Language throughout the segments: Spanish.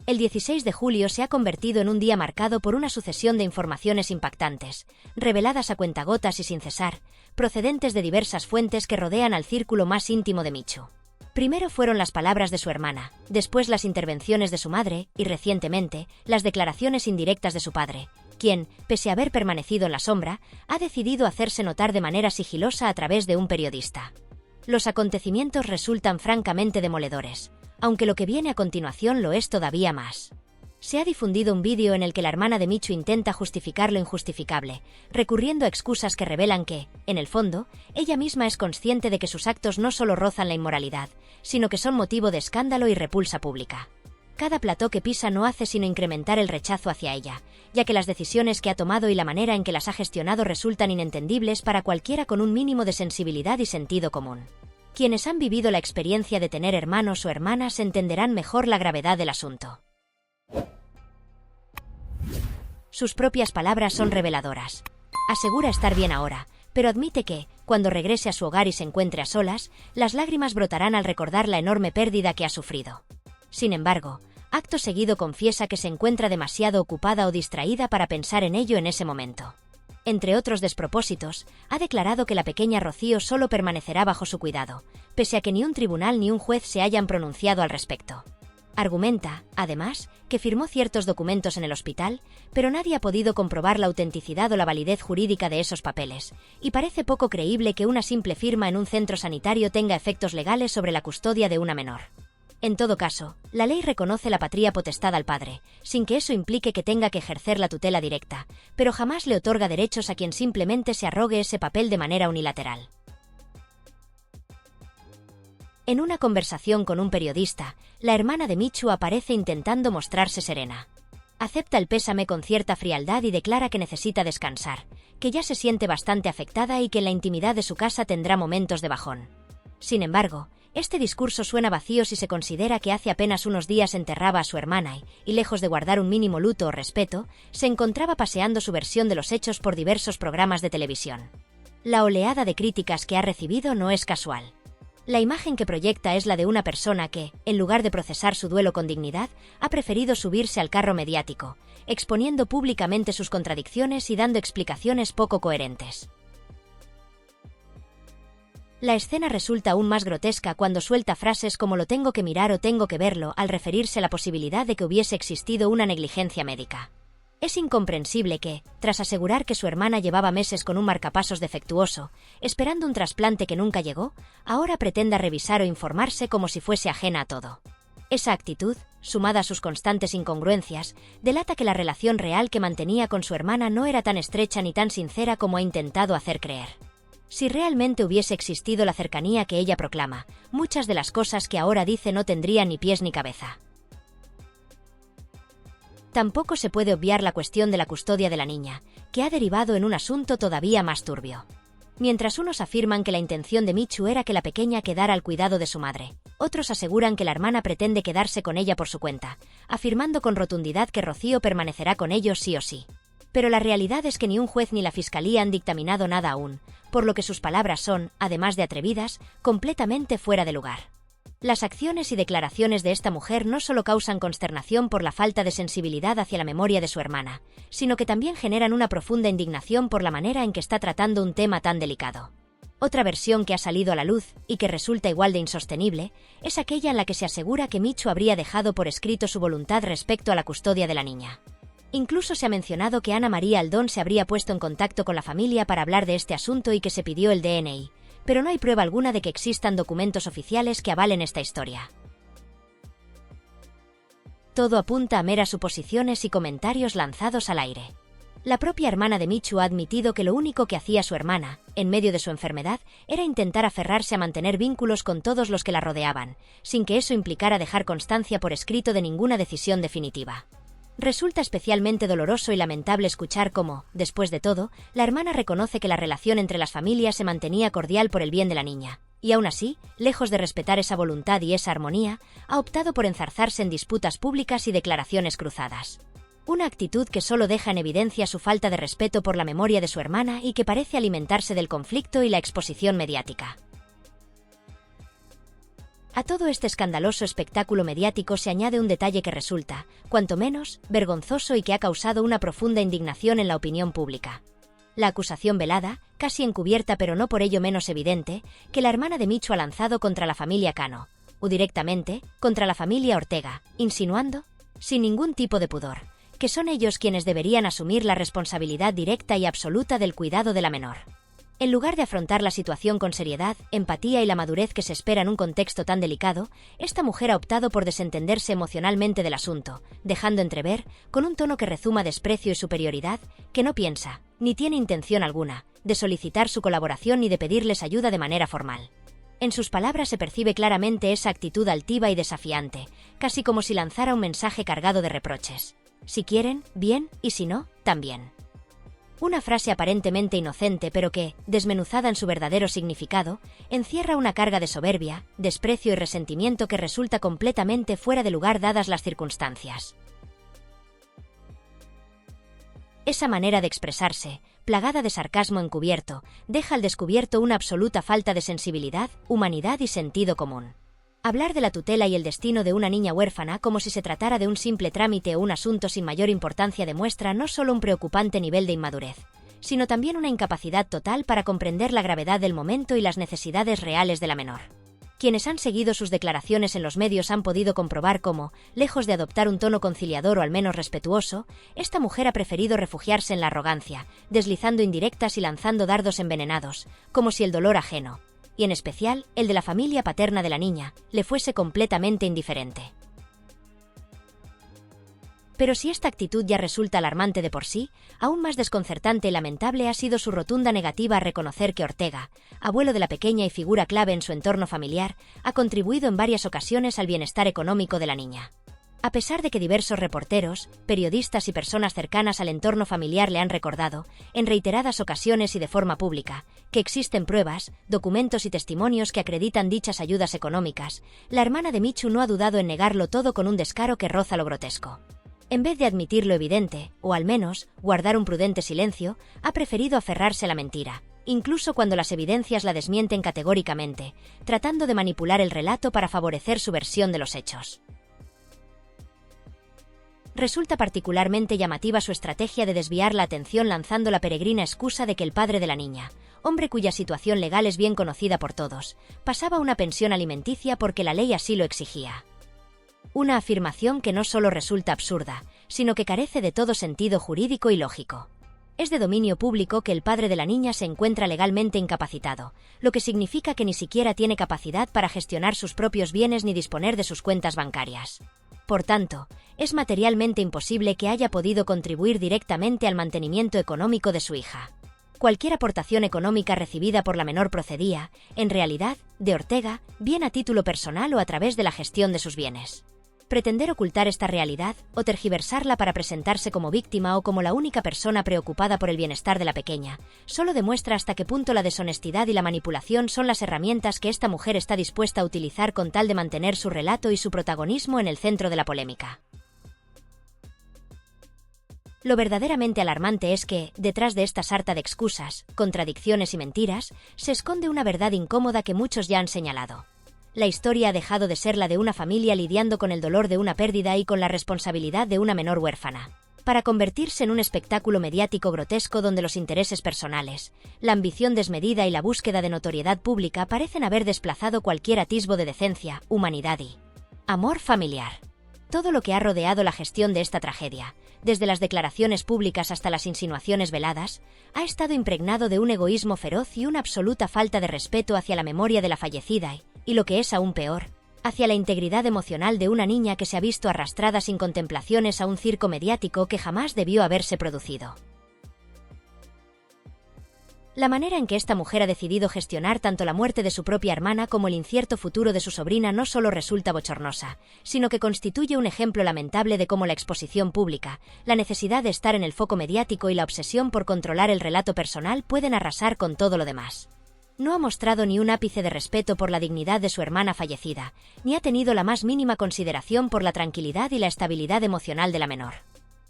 El 16 de julio se ha convertido en un día marcado por una sucesión de informaciones impactantes, reveladas a cuentagotas y sin cesar, procedentes de diversas fuentes que rodean al círculo más íntimo de Michu. Primero fueron las palabras de su hermana, después las intervenciones de su madre y, recientemente, las declaraciones indirectas de su padre, quien, pese a haber permanecido en la sombra, ha decidido hacerse notar de manera sigilosa a través de un periodista. Los acontecimientos resultan francamente demoledores, aunque lo que viene a continuación lo es todavía más. Se ha difundido un vídeo en el que la hermana de Michu intenta justificar lo injustificable, recurriendo a excusas que revelan que, en el fondo, ella misma es consciente de que sus actos no solo rozan la inmoralidad, sino que son motivo de escándalo y repulsa pública. Cada plató que pisa no hace sino incrementar el rechazo hacia ella, ya que las decisiones que ha tomado y la manera en que las ha gestionado resultan inentendibles para cualquiera con un mínimo de sensibilidad y sentido común. Quienes han vivido la experiencia de tener hermanos o hermanas entenderán mejor la gravedad del asunto. Sus propias palabras son reveladoras. Asegura estar bien ahora, pero admite que, cuando regrese a su hogar y se encuentre a solas, las lágrimas brotarán al recordar la enorme pérdida que ha sufrido. Sin embargo, acto seguido confiesa que se encuentra demasiado ocupada o distraída para pensar en ello en ese momento. Entre otros despropósitos, ha declarado que la pequeña Rocío solo permanecerá bajo su cuidado, pese a que ni un tribunal ni un juez se hayan pronunciado al respecto. Argumenta, además, que firmó ciertos documentos en el hospital, pero nadie ha podido comprobar la autenticidad o la validez jurídica de esos papeles, y parece poco creíble que una simple firma en un centro sanitario tenga efectos legales sobre la custodia de una menor. En todo caso, la ley reconoce la patria potestad al padre, sin que eso implique que tenga que ejercer la tutela directa, pero jamás le otorga derechos a quien simplemente se arrogue ese papel de manera unilateral. En una conversación con un periodista, la hermana de Michu aparece intentando mostrarse serena. Acepta el pésame con cierta frialdad y declara que necesita descansar, que ya se siente bastante afectada y que en la intimidad de su casa tendrá momentos de bajón. Sin embargo, este discurso suena vacío si se considera que hace apenas unos días enterraba a su hermana y, lejos de guardar un mínimo luto o respeto, se encontraba paseando su versión de los hechos por diversos programas de televisión. La oleada de críticas que ha recibido no es casual. La imagen que proyecta es la de una persona que, en lugar de procesar su duelo con dignidad, ha preferido subirse al carro mediático, exponiendo públicamente sus contradicciones y dando explicaciones poco coherentes. La escena resulta aún más grotesca cuando suelta frases como lo tengo que mirar o tengo que verlo al referirse a la posibilidad de que hubiese existido una negligencia médica. Es incomprensible que, tras asegurar que su hermana llevaba meses con un marcapasos defectuoso, esperando un trasplante que nunca llegó, ahora pretenda revisar o informarse como si fuese ajena a todo. Esa actitud, sumada a sus constantes incongruencias, delata que la relación real que mantenía con su hermana no era tan estrecha ni tan sincera como ha intentado hacer creer. Si realmente hubiese existido la cercanía que ella proclama, muchas de las cosas que ahora dice no tendrían ni pies ni cabeza. Tampoco se puede obviar la cuestión de la custodia de la niña, que ha derivado en un asunto todavía más turbio. Mientras unos afirman que la intención de Michu era que la pequeña quedara al cuidado de su madre, otros aseguran que la hermana pretende quedarse con ella por su cuenta, afirmando con rotundidad que Rocío permanecerá con ellos sí o sí. Pero la realidad es que ni un juez ni la fiscalía han dictaminado nada aún, por lo que sus palabras son, además de atrevidas, completamente fuera de lugar. Las acciones y declaraciones de esta mujer no solo causan consternación por la falta de sensibilidad hacia la memoria de su hermana, sino que también generan una profunda indignación por la manera en que está tratando un tema tan delicado. Otra versión que ha salido a la luz, y que resulta igual de insostenible, es aquella en la que se asegura que Michu habría dejado por escrito su voluntad respecto a la custodia de la niña. Incluso se ha mencionado que Ana María Aldón se habría puesto en contacto con la familia para hablar de este asunto y que se pidió el DNI, pero no hay prueba alguna de que existan documentos oficiales que avalen esta historia. Todo apunta a meras suposiciones y comentarios lanzados al aire. La propia hermana de Michu ha admitido que lo único que hacía su hermana, en medio de su enfermedad, era intentar aferrarse a mantener vínculos con todos los que la rodeaban, sin que eso implicara dejar constancia por escrito de ninguna decisión definitiva. Resulta especialmente doloroso y lamentable escuchar cómo, después de todo, la hermana reconoce que la relación entre las familias se mantenía cordial por el bien de la niña, y aún así, lejos de respetar esa voluntad y esa armonía, ha optado por enzarzarse en disputas públicas y declaraciones cruzadas. Una actitud que solo deja en evidencia su falta de respeto por la memoria de su hermana y que parece alimentarse del conflicto y la exposición mediática. A todo este escandaloso espectáculo mediático se añade un detalle que resulta, cuanto menos, vergonzoso y que ha causado una profunda indignación en la opinión pública. La acusación velada, casi encubierta pero no por ello menos evidente, que la hermana de Michu ha lanzado contra la familia Cano, o directamente, contra la familia Ortega, insinuando, sin ningún tipo de pudor, que son ellos quienes deberían asumir la responsabilidad directa y absoluta del cuidado de la menor. En lugar de afrontar la situación con seriedad, empatía y la madurez que se espera en un contexto tan delicado, esta mujer ha optado por desentenderse emocionalmente del asunto, dejando entrever, con un tono que rezuma desprecio y superioridad, que no piensa, ni tiene intención alguna, de solicitar su colaboración ni de pedirles ayuda de manera formal. En sus palabras se percibe claramente esa actitud altiva y desafiante, casi como si lanzara un mensaje cargado de reproches. Si quieren, bien, y si no, también. Una frase aparentemente inocente pero que, desmenuzada en su verdadero significado, encierra una carga de soberbia, desprecio y resentimiento que resulta completamente fuera de lugar dadas las circunstancias. Esa manera de expresarse, plagada de sarcasmo encubierto, deja al descubierto una absoluta falta de sensibilidad, humanidad y sentido común. Hablar de la tutela y el destino de una niña huérfana como si se tratara de un simple trámite o un asunto sin mayor importancia demuestra no solo un preocupante nivel de inmadurez, sino también una incapacidad total para comprender la gravedad del momento y las necesidades reales de la menor. Quienes han seguido sus declaraciones en los medios han podido comprobar cómo, lejos de adoptar un tono conciliador o al menos respetuoso, esta mujer ha preferido refugiarse en la arrogancia, deslizando indirectas y lanzando dardos envenenados, como si el dolor ajeno, y en especial el de la familia paterna de la niña, le fuese completamente indiferente. Pero si esta actitud ya resulta alarmante de por sí, aún más desconcertante y lamentable ha sido su rotunda negativa a reconocer que Ortega, abuelo de la pequeña y figura clave en su entorno familiar, ha contribuido en varias ocasiones al bienestar económico de la niña. A pesar de que diversos reporteros, periodistas y personas cercanas al entorno familiar le han recordado, en reiteradas ocasiones y de forma pública, que existen pruebas, documentos y testimonios que acreditan dichas ayudas económicas, la hermana de Michu no ha dudado en negarlo todo con un descaro que roza lo grotesco. En vez de admitir lo evidente, o al menos, guardar un prudente silencio, ha preferido aferrarse a la mentira, incluso cuando las evidencias la desmienten categóricamente, tratando de manipular el relato para favorecer su versión de los hechos. Resulta particularmente llamativa su estrategia de desviar la atención lanzando la peregrina excusa de que el padre de la niña, hombre cuya situación legal es bien conocida por todos, pasaba una pensión alimenticia porque la ley así lo exigía. Una afirmación que no solo resulta absurda, sino que carece de todo sentido jurídico y lógico. Es de dominio público que el padre de la niña se encuentra legalmente incapacitado, lo que significa que ni siquiera tiene capacidad para gestionar sus propios bienes ni disponer de sus cuentas bancarias. Por tanto, es materialmente imposible que haya podido contribuir directamente al mantenimiento económico de su hija. Cualquier aportación económica recibida por la menor procedía, en realidad, de Ortega, bien a título personal o a través de la gestión de sus bienes. Pretender ocultar esta realidad, o tergiversarla para presentarse como víctima o como la única persona preocupada por el bienestar de la pequeña, solo demuestra hasta qué punto la deshonestidad y la manipulación son las herramientas que esta mujer está dispuesta a utilizar con tal de mantener su relato y su protagonismo en el centro de la polémica. Lo verdaderamente alarmante es que, detrás de esta sarta de excusas, contradicciones y mentiras, se esconde una verdad incómoda que muchos ya han señalado. La historia ha dejado de ser la de una familia lidiando con el dolor de una pérdida y con la responsabilidad de una menor huérfana, para convertirse en un espectáculo mediático grotesco donde los intereses personales, la ambición desmedida y la búsqueda de notoriedad pública parecen haber desplazado cualquier atisbo de decencia, humanidad y amor familiar. Todo lo que ha rodeado la gestión de esta tragedia, desde las declaraciones públicas hasta las insinuaciones veladas, ha estado impregnado de un egoísmo feroz y una absoluta falta de respeto hacia la memoria de la fallecida y lo que es aún peor, hacia la integridad emocional de una niña que se ha visto arrastrada sin contemplaciones a un circo mediático que jamás debió haberse producido. La manera en que esta mujer ha decidido gestionar tanto la muerte de su propia hermana como el incierto futuro de su sobrina no solo resulta bochornosa, sino que constituye un ejemplo lamentable de cómo la exposición pública, la necesidad de estar en el foco mediático y la obsesión por controlar el relato personal pueden arrasar con todo lo demás. No ha mostrado ni un ápice de respeto por la dignidad de su hermana fallecida, ni ha tenido la más mínima consideración por la tranquilidad y la estabilidad emocional de la menor.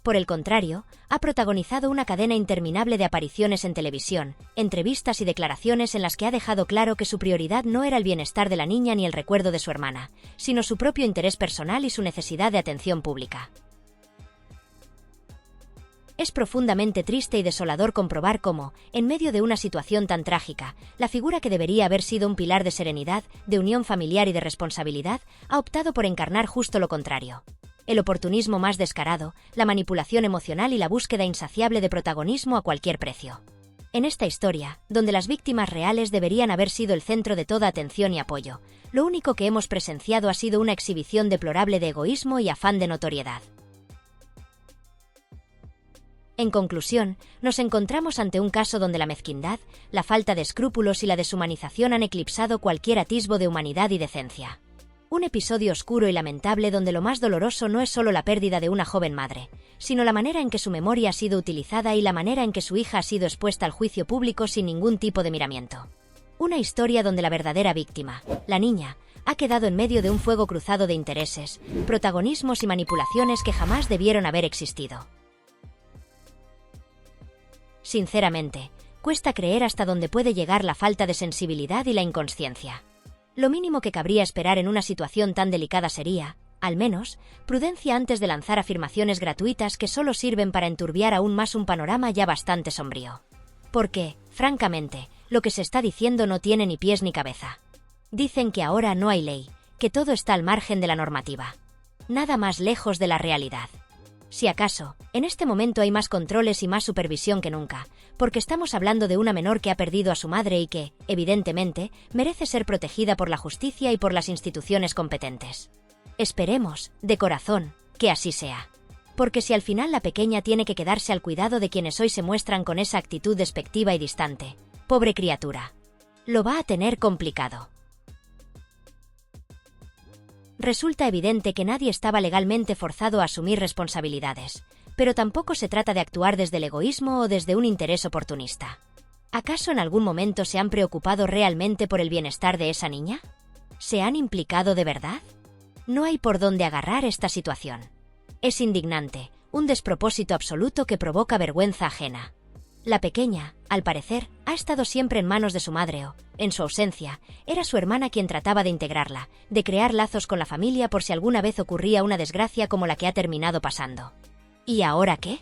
Por el contrario, ha protagonizado una cadena interminable de apariciones en televisión, entrevistas y declaraciones en las que ha dejado claro que su prioridad no era el bienestar de la niña ni el recuerdo de su hermana, sino su propio interés personal y su necesidad de atención pública. Es profundamente triste y desolador comprobar cómo, en medio de una situación tan trágica, la figura que debería haber sido un pilar de serenidad, de unión familiar y de responsabilidad, ha optado por encarnar justo lo contrario. El oportunismo más descarado, la manipulación emocional y la búsqueda insaciable de protagonismo a cualquier precio. En esta historia, donde las víctimas reales deberían haber sido el centro de toda atención y apoyo, lo único que hemos presenciado ha sido una exhibición deplorable de egoísmo y afán de notoriedad. En conclusión, nos encontramos ante un caso donde la mezquindad, la falta de escrúpulos y la deshumanización han eclipsado cualquier atisbo de humanidad y decencia. Un episodio oscuro y lamentable donde lo más doloroso no es solo la pérdida de una joven madre, sino la manera en que su memoria ha sido utilizada y la manera en que su hija ha sido expuesta al juicio público sin ningún tipo de miramiento. Una historia donde la verdadera víctima, la niña, ha quedado en medio de un fuego cruzado de intereses, protagonismos y manipulaciones que jamás debieron haber existido. Sinceramente, cuesta creer hasta dónde puede llegar la falta de sensibilidad y la inconsciencia. Lo mínimo que cabría esperar en una situación tan delicada sería, al menos, prudencia antes de lanzar afirmaciones gratuitas que solo sirven para enturbiar aún más un panorama ya bastante sombrío. Porque, francamente, lo que se está diciendo no tiene ni pies ni cabeza. Dicen que ahora no hay ley, que todo está al margen de la normativa. Nada más lejos de la realidad. Si acaso, en este momento hay más controles y más supervisión que nunca, porque estamos hablando de una menor que ha perdido a su madre y que, evidentemente, merece ser protegida por la justicia y por las instituciones competentes. Esperemos, de corazón, que así sea. Porque si al final la pequeña tiene que quedarse al cuidado de quienes hoy se muestran con esa actitud despectiva y distante, pobre criatura, lo va a tener complicado. Resulta evidente que nadie estaba legalmente forzado a asumir responsabilidades, pero tampoco se trata de actuar desde el egoísmo o desde un interés oportunista. ¿Acaso en algún momento se han preocupado realmente por el bienestar de esa niña? ¿Se han implicado de verdad? No hay por dónde agarrar esta situación. Es indignante, un despropósito absoluto que provoca vergüenza ajena. La pequeña, al parecer, ha estado siempre en manos de su madre o, en su ausencia, era su hermana quien trataba de integrarla, de crear lazos con la familia por si alguna vez ocurría una desgracia como la que ha terminado pasando. ¿Y ahora qué?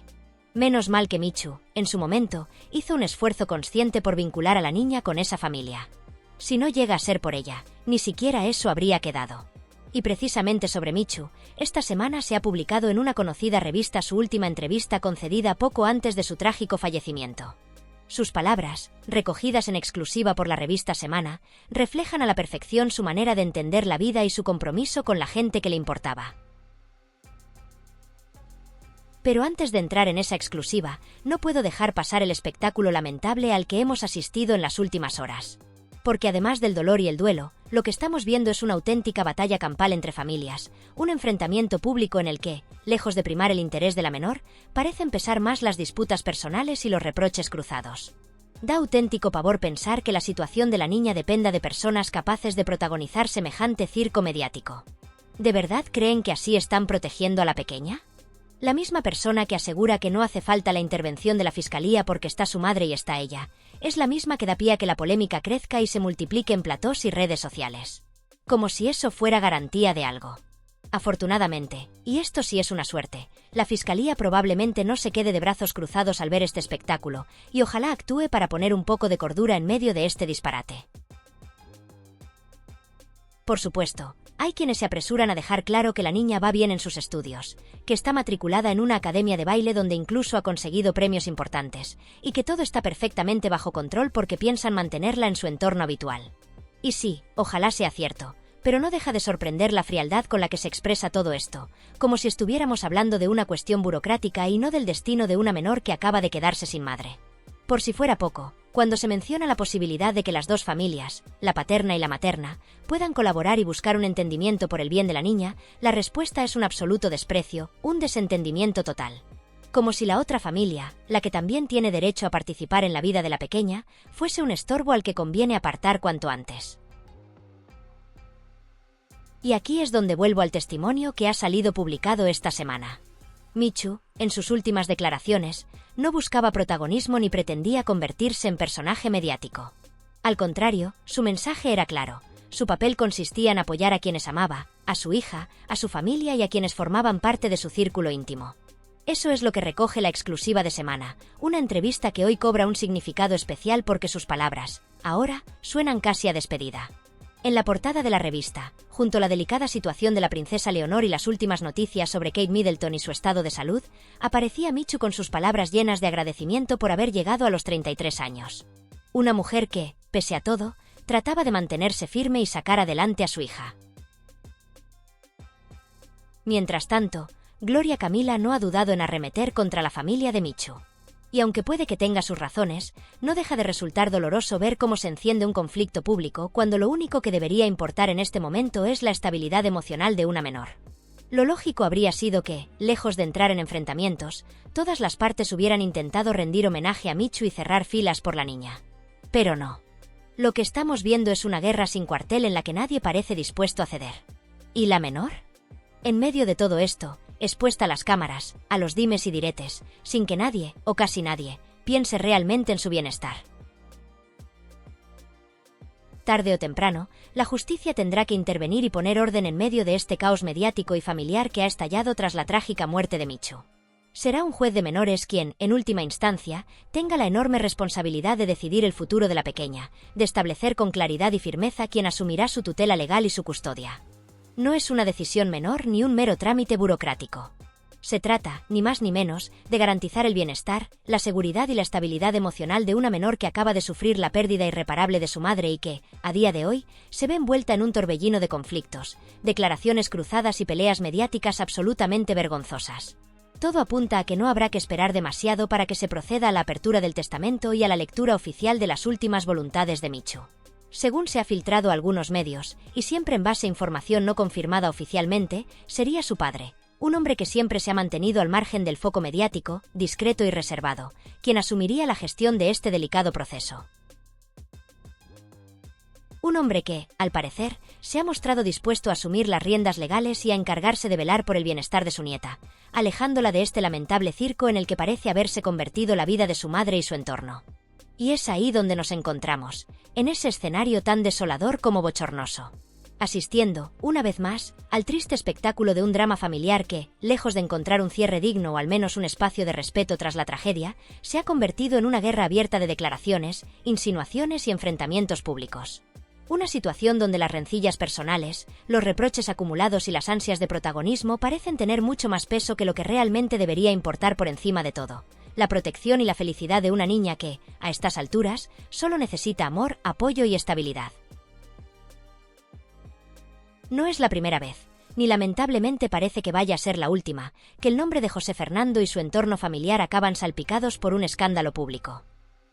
Menos mal que Michu, en su momento, hizo un esfuerzo consciente por vincular a la niña con esa familia. Si no llega a ser por ella, ni siquiera eso habría quedado. Y precisamente sobre Michu, esta semana se ha publicado en una conocida revista su última entrevista concedida poco antes de su trágico fallecimiento. Sus palabras, recogidas en exclusiva por la revista Semana, reflejan a la perfección su manera de entender la vida y su compromiso con la gente que le importaba. Pero antes de entrar en esa exclusiva, no puedo dejar pasar el espectáculo lamentable al que hemos asistido en las últimas horas. Porque además del dolor y el duelo, lo que estamos viendo es una auténtica batalla campal entre familias, un enfrentamiento público en el que, lejos de primar el interés de la menor, parecen pesar más las disputas personales y los reproches cruzados. Da auténtico pavor pensar que la situación de la niña dependa de personas capaces de protagonizar semejante circo mediático. ¿De verdad creen que así están protegiendo a la pequeña? La misma persona que asegura que no hace falta la intervención de la Fiscalía porque está su madre y está ella, es la misma que da pie a que la polémica crezca y se multiplique en platós y redes sociales. Como si eso fuera garantía de algo. Afortunadamente, y esto sí es una suerte, la Fiscalía probablemente no se quede de brazos cruzados al ver este espectáculo, y ojalá actúe para poner un poco de cordura en medio de este disparate. Por supuesto, hay quienes se apresuran a dejar claro que la niña va bien en sus estudios, que está matriculada en una academia de baile donde incluso ha conseguido premios importantes, y que todo está perfectamente bajo control porque piensan mantenerla en su entorno habitual. Y sí, ojalá sea cierto, pero no deja de sorprender la frialdad con la que se expresa todo esto, como si estuviéramos hablando de una cuestión burocrática y no del destino de una menor que acaba de quedarse sin madre. Por si fuera poco, cuando se menciona la posibilidad de que las dos familias, la paterna y la materna, puedan colaborar y buscar un entendimiento por el bien de la niña, la respuesta es un absoluto desprecio, un desentendimiento total. Como si la otra familia, la que también tiene derecho a participar en la vida de la pequeña, fuese un estorbo al que conviene apartar cuanto antes. Y aquí es donde vuelvo al testimonio que ha salido publicado esta semana. Michu, en sus últimas declaraciones, no buscaba protagonismo ni pretendía convertirse en personaje mediático. Al contrario, su mensaje era claro. Su papel consistía en apoyar a quienes amaba, a su hija, a su familia y a quienes formaban parte de su círculo íntimo. Eso es lo que recoge la exclusiva de semana, una entrevista que hoy cobra un significado especial porque sus palabras, ahora, suenan casi a despedida. En la portada de la revista, junto a la delicada situación de la princesa Leonor y las últimas noticias sobre Kate Middleton y su estado de salud, aparecía Michu con sus palabras llenas de agradecimiento por haber llegado a los 33 años. Una mujer que, pese a todo, trataba de mantenerse firme y sacar adelante a su hija. Mientras tanto, Gloria Camila no ha dudado en arremeter contra la familia de Michu. Y aunque puede que tenga sus razones, no deja de resultar doloroso ver cómo se enciende un conflicto público cuando lo único que debería importar en este momento es la estabilidad emocional de una menor. Lo lógico habría sido que, lejos de entrar en enfrentamientos, todas las partes hubieran intentado rendir homenaje a Michu y cerrar filas por la niña. Pero no. Lo que estamos viendo es una guerra sin cuartel en la que nadie parece dispuesto a ceder. ¿Y la menor? En medio de todo esto, expuesta a las cámaras, a los dimes y diretes, sin que nadie, o casi nadie, piense realmente en su bienestar. Tarde o temprano, la justicia tendrá que intervenir y poner orden en medio de este caos mediático y familiar que ha estallado tras la trágica muerte de Michu. Será un juez de menores quien, en última instancia, tenga la enorme responsabilidad de decidir el futuro de la pequeña, de establecer con claridad y firmeza quién asumirá su tutela legal y su custodia. No es una decisión menor ni un mero trámite burocrático. Se trata, ni más ni menos, de garantizar el bienestar, la seguridad y la estabilidad emocional de una menor que acaba de sufrir la pérdida irreparable de su madre y que, a día de hoy, se ve envuelta en un torbellino de conflictos, declaraciones cruzadas y peleas mediáticas absolutamente vergonzosas. Todo apunta a que no habrá que esperar demasiado para que se proceda a la apertura del testamento y a la lectura oficial de las últimas voluntades de Michu. Según se ha filtrado a algunos medios, y siempre en base a información no confirmada oficialmente, sería su padre, un hombre que siempre se ha mantenido al margen del foco mediático, discreto y reservado, quien asumiría la gestión de este delicado proceso. Un hombre que, al parecer, se ha mostrado dispuesto a asumir las riendas legales y a encargarse de velar por el bienestar de su nieta, alejándola de este lamentable circo en el que parece haberse convertido la vida de su madre y su entorno. Y es ahí donde nos encontramos, en ese escenario tan desolador como bochornoso. Asistiendo, una vez más, al triste espectáculo de un drama familiar que, lejos de encontrar un cierre digno o al menos un espacio de respeto tras la tragedia, se ha convertido en una guerra abierta de declaraciones, insinuaciones y enfrentamientos públicos. Una situación donde las rencillas personales, los reproches acumulados y las ansias de protagonismo parecen tener mucho más peso que lo que realmente debería importar por encima de todo: la protección y la felicidad de una niña que, a estas alturas, solo necesita amor, apoyo y estabilidad. No es la primera vez, ni lamentablemente parece que vaya a ser la última, que el nombre de José Fernando y su entorno familiar acaban salpicados por un escándalo público.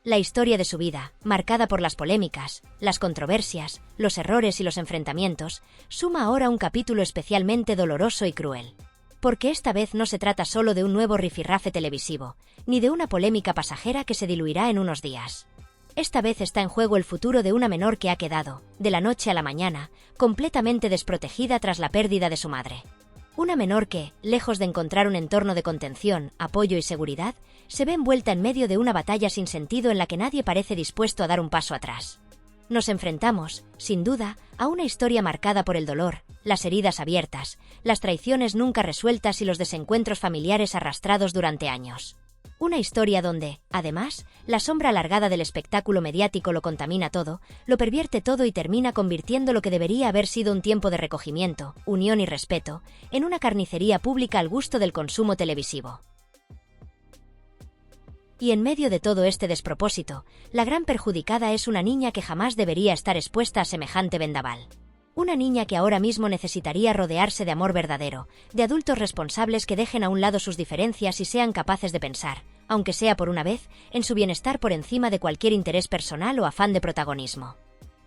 La historia de su vida, marcada por las polémicas, las controversias, los errores y los enfrentamientos, suma ahora un capítulo especialmente doloroso y cruel. Porque esta vez no se trata solo de un nuevo rifirrafe televisivo, ni de una polémica pasajera que se diluirá en unos días. Esta vez está en juego el futuro de una menor que ha quedado, de la noche a la mañana, completamente desprotegida tras la pérdida de su madre. Una menor que, lejos de encontrar un entorno de contención, apoyo y seguridad, se ve envuelta en medio de una batalla sin sentido en la que nadie parece dispuesto a dar un paso atrás. Nos enfrentamos, sin duda, a una historia marcada por el dolor, las heridas abiertas, las traiciones nunca resueltas y los desencuentros familiares arrastrados durante años. Una historia donde, además, la sombra alargada del espectáculo mediático lo contamina todo, lo pervierte todo y termina convirtiendo lo que debería haber sido un tiempo de recogimiento, unión y respeto, en una carnicería pública al gusto del consumo televisivo. Y en medio de todo este despropósito, la gran perjudicada es una niña que jamás debería estar expuesta a semejante vendaval. Una niña que ahora mismo necesitaría rodearse de amor verdadero, de adultos responsables que dejen a un lado sus diferencias y sean capaces de pensar, aunque sea por una vez, en su bienestar por encima de cualquier interés personal o afán de protagonismo.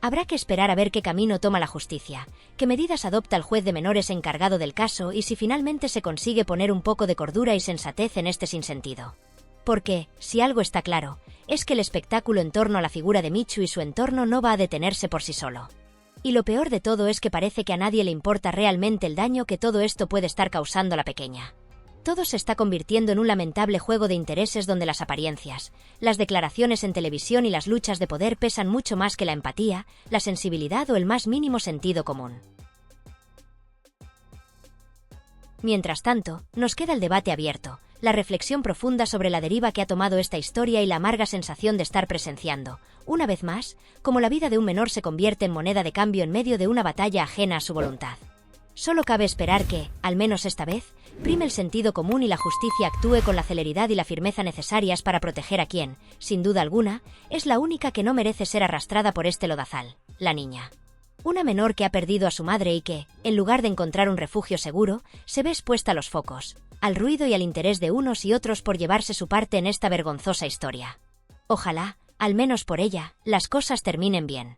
Habrá que esperar a ver qué camino toma la justicia, qué medidas adopta el juez de menores encargado del caso y si finalmente se consigue poner un poco de cordura y sensatez en este sinsentido. Porque, si algo está claro, es que el espectáculo en torno a la figura de Michu y su entorno no va a detenerse por sí solo. Y lo peor de todo es que parece que a nadie le importa realmente el daño que todo esto puede estar causando a la pequeña. Todo se está convirtiendo en un lamentable juego de intereses donde las apariencias, las declaraciones en televisión y las luchas de poder pesan mucho más que la empatía, la sensibilidad o el más mínimo sentido común. Mientras tanto, nos queda el debate abierto, la reflexión profunda sobre la deriva que ha tomado esta historia y la amarga sensación de estar presenciando, una vez más, cómo la vida de un menor se convierte en moneda de cambio en medio de una batalla ajena a su voluntad. Solo cabe esperar que, al menos esta vez, prime el sentido común y la justicia actúe con la celeridad y la firmeza necesarias para proteger a quien, sin duda alguna, es la única que no merece ser arrastrada por este lodazal, la niña. Una menor que ha perdido a su madre y que, en lugar de encontrar un refugio seguro, se ve expuesta a los focos, al ruido y al interés de unos y otros por llevarse su parte en esta vergonzosa historia. Ojalá, al menos por ella, las cosas terminen bien.